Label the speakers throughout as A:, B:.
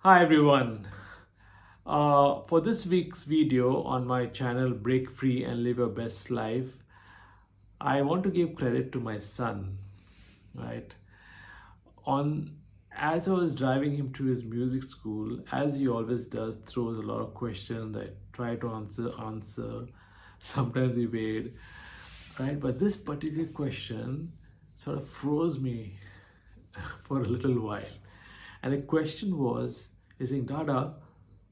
A: Hi everyone. For this week's video on my channel Break Free and Live Your Best Life, I want to give credit to my son, right? On As I was driving him to his music school, as he always does, throws a lot of questions. I try to answer. Sometimes he evade, right? But this particular question sort of froze me for a little while. And the question was, he's saying, Dada,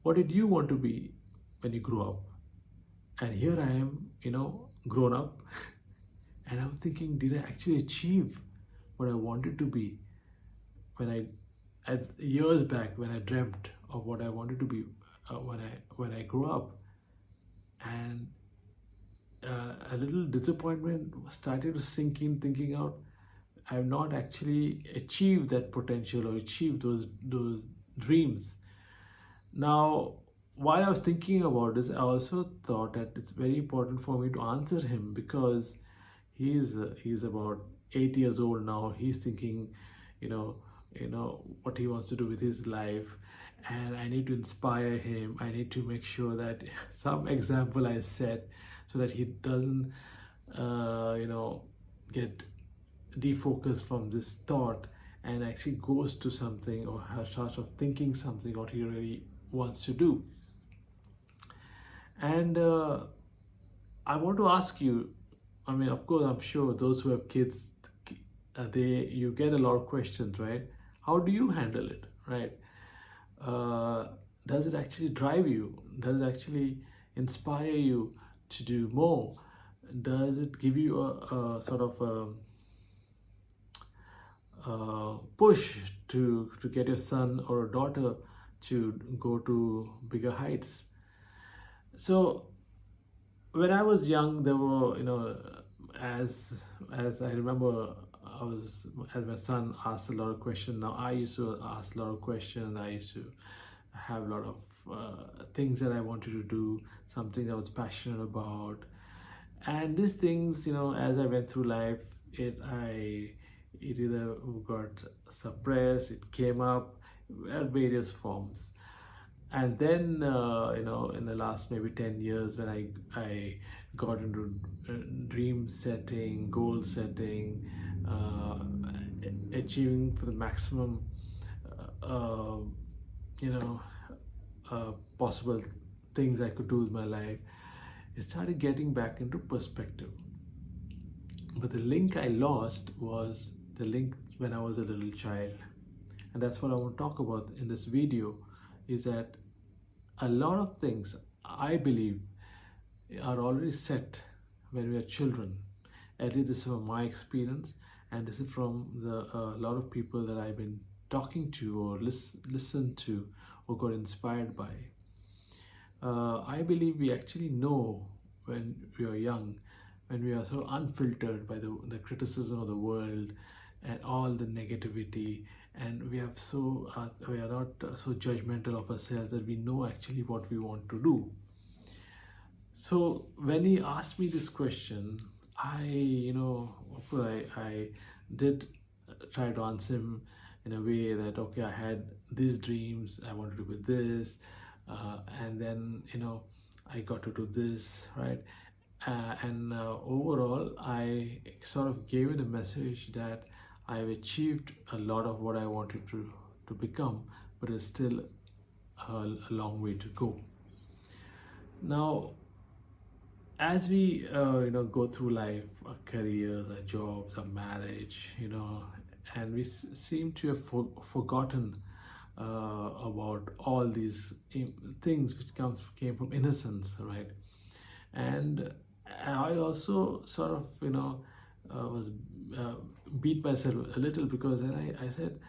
A: what did you want to be when you grew up? And here I am, grown up, and I'm thinking, did I actually achieve what I wanted to be when years back when I dreamt of what I wanted to be when I grew up? And a little disappointment started to sink in, thinking out, I have not actually achieved that potential or achieved those dreams. Now, while I was thinking about this, I also thought that it's very important for me to answer him because he's about 8 years old now. He's thinking, you know, what he wants to do with his life, and I need to inspire him. I need to make sure that some example I set so that he doesn't, get defocused from this thought and actually goes to something or starts of thinking something what he really wants to do. And I want to ask you, I mean, of course, I'm sure those who have kids, you get a lot of questions, right? How do you handle it, right? Uh, does it actually drive you? Does it actually inspire you to do more? Does it give you a sort of push to get your son or daughter to go to bigger heights? So when I was young, there were, as I remember, I was as my son asked a lot of questions. Now I used to ask a lot of questions. I used to have a lot of things that I wanted to do, something I was passionate about, and these things, as I went through life, it either got suppressed, it came up at various forms. And then in the last maybe 10 years, when I got into dream setting, goal setting, uh, achieving for the maximum uh, you know possible things I could do with my life, it started getting back into perspective. But the link I lost was the link when I was a little child. And that's what I want to talk about in this video, is that a lot of things I believe are already set when we are children. At least this is from my experience, and this is from a lot of people that I've been talking to or listened to or got inspired by. I believe we actually know when we are young, when we are so unfiltered by the criticism of the world and all the negativity, and we are not so judgmental of ourselves that we know actually what we want to do. So when he asked me this question, of course, I did try to answer him in a way that, okay, I had these dreams, I wanted to do this, and then, I got to do this, right? And overall, I sort of gave it a message that I've achieved a lot of what I wanted to become, but it's still a long way to go. Now, as we go through life, our careers, our jobs, our marriage, and we seem to have forgotten about all these things which came from innocence, right? And I also sort of was beat myself a little, because then I said,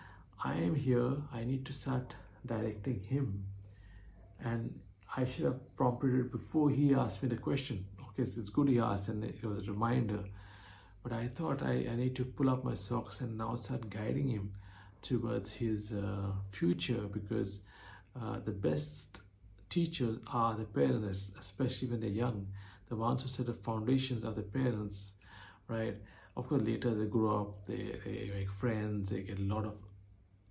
A: I am here, I need to start directing him, and I should have prompted it before he asked me the question. Okay, so it's good he asked and it was a reminder. But I thought I need to pull up my socks and now start guiding him towards his future, because the best teachers are the parents, especially when they're young. The ones who set the foundations are the parents, right? Of course, later they grow up, they make friends, they get a lot of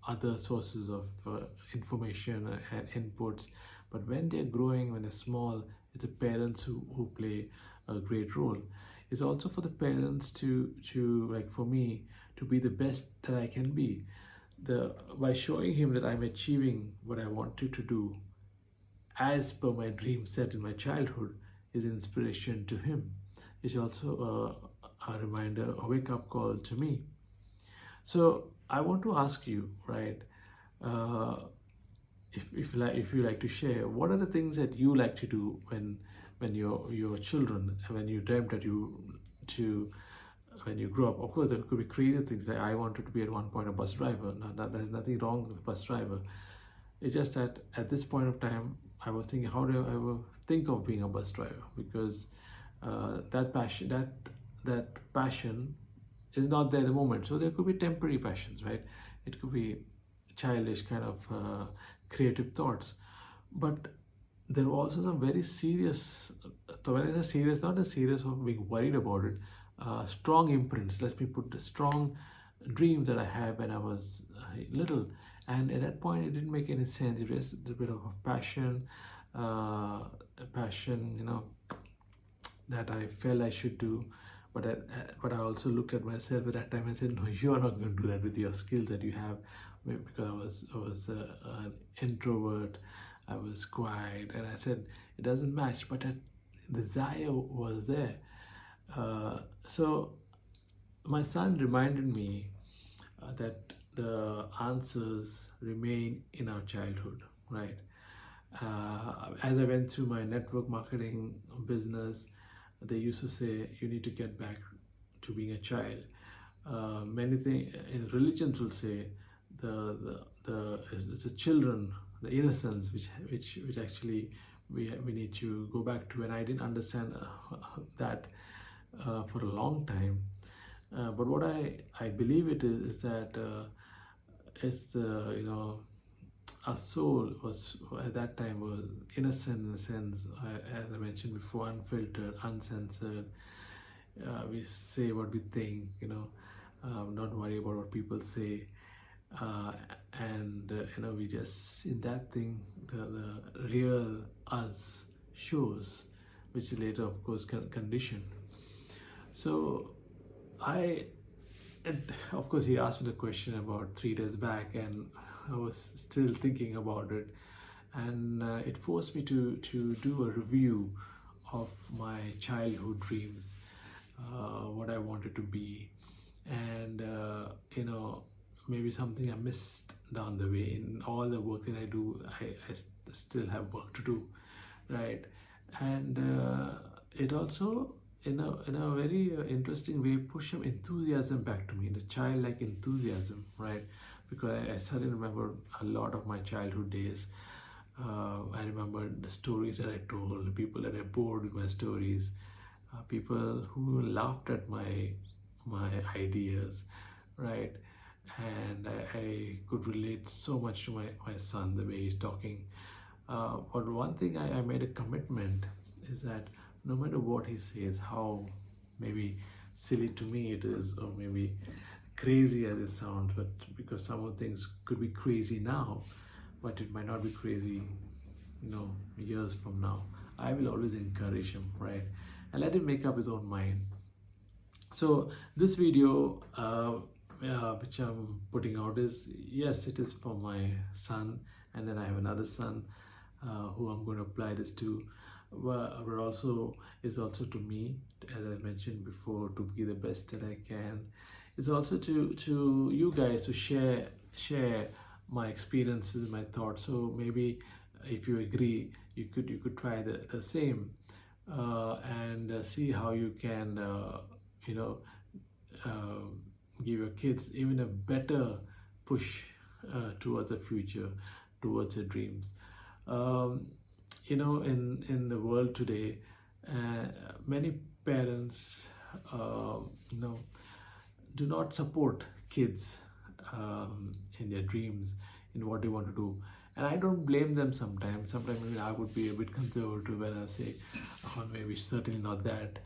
A: other sources of information and inputs. But when they're growing, when they're small, it's the parents who play a great role. It's also for the parents to like for me to be the best that I can be. By showing him that I'm achieving what I wanted to do as per my dream set in my childhood is inspiration to him. It's also a reminder, a wake-up call to me. So I want to ask you, right? Uh, if you like to share, what are the things that you like to do when you're children, and when you dreamt that you to when you grow up? Of course, there could be creative things like I wanted to be at one point a bus driver. Now, there's nothing wrong with a bus driver. It's just that at this point of time, I was thinking, how do I ever think of being a bus driver? Because that passion is not there at the moment. So there could be temporary passions, right? It could be childish kind of creative thoughts, but there were also some very serious. So when I say serious, not as serious of being worried about it. Strong imprints. Let me put the strong dreams that I had when I was little, and at that point it didn't make any sense. It was a bit of a passion, that I felt I should do. But I also looked at myself at that time and said, no, you are not going to do that with your skills that you have, because I was an introvert, I was quiet, and I said it doesn't match. But the desire was there. So my son reminded me that the answers remain in our childhood, right? As I went through my network marketing business, they used to say you need to get back to being a child. Many things in religions will say it's the children, the innocence, which actually we need to go back to. And I didn't understand that for a long time. But what I believe it is that it's the our soul was at that time was innocent in a sense, as I mentioned before, unfiltered, uncensored. We say what we think, not worry about what people say, and we just in that thing the real us shows, which later of course conditioned. So and of course, he asked me the question about 3 days back, and I was still thinking about it, and it forced me to do a review of my childhood dreams, what I wanted to be, and maybe something I missed down the way. In all the work that I do, I still have work to do, right? And it also in a very interesting way push some enthusiasm back to me, the childlike enthusiasm, right? Because I suddenly remember a lot of my childhood days. I remember the stories that I told, the people that I bored with my stories, people who laughed at my ideas, right? And I could relate so much to my son, the way he's talking. But one thing I made a commitment is that no matter what he says, how maybe silly to me it is, or maybe crazy as it sounds, but because some of the things could be crazy now, but it might not be crazy, years from now, I will always encourage him, right? And let him make up his own mind. So this video, which I'm putting out, is, yes, it is for my son, and then I have another son who I'm going to apply this to. But also it's also to me, as I mentioned before, to be the best that I can. It's also to you guys to share my experiences, my thoughts. So maybe if you agree, you could try the same, and see how you can give your kids even a better push towards the future, towards their dreams. In the world today, many parents, do not support kids in their dreams, in what they want to do. And I don't blame them sometimes. Sometimes maybe I would be a bit conservative when I say, oh, maybe certainly not that.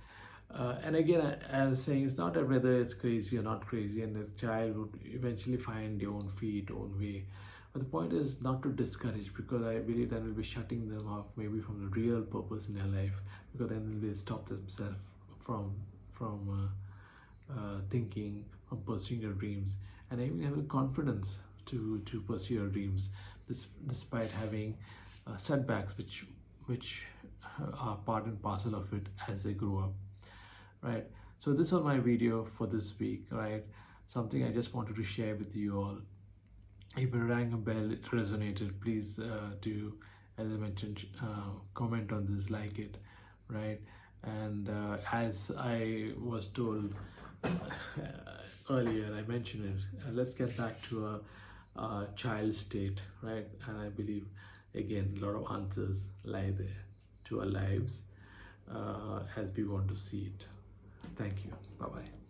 A: And again, I was saying, it's not that whether it's crazy or not crazy, and the child would eventually find their own feet, own way. But the point is not to discourage, because I believe that will be shutting them off maybe from the real purpose in their life, because then they'll stop themselves from thinking, from pursuing their dreams, and even having confidence to pursue your dreams, despite having setbacks, which are part and parcel of it as they grow up, right? So this was my video for this week, right? Something I just wanted to share with you all. If it rang a bell, it resonated, please do, as I mentioned, comment on this, like it, right? And as I was told earlier, I mentioned it, let's get back to a child state, right? And I believe, again, a lot of answers lie there to our lives as we want to see it. Thank you. Bye-bye.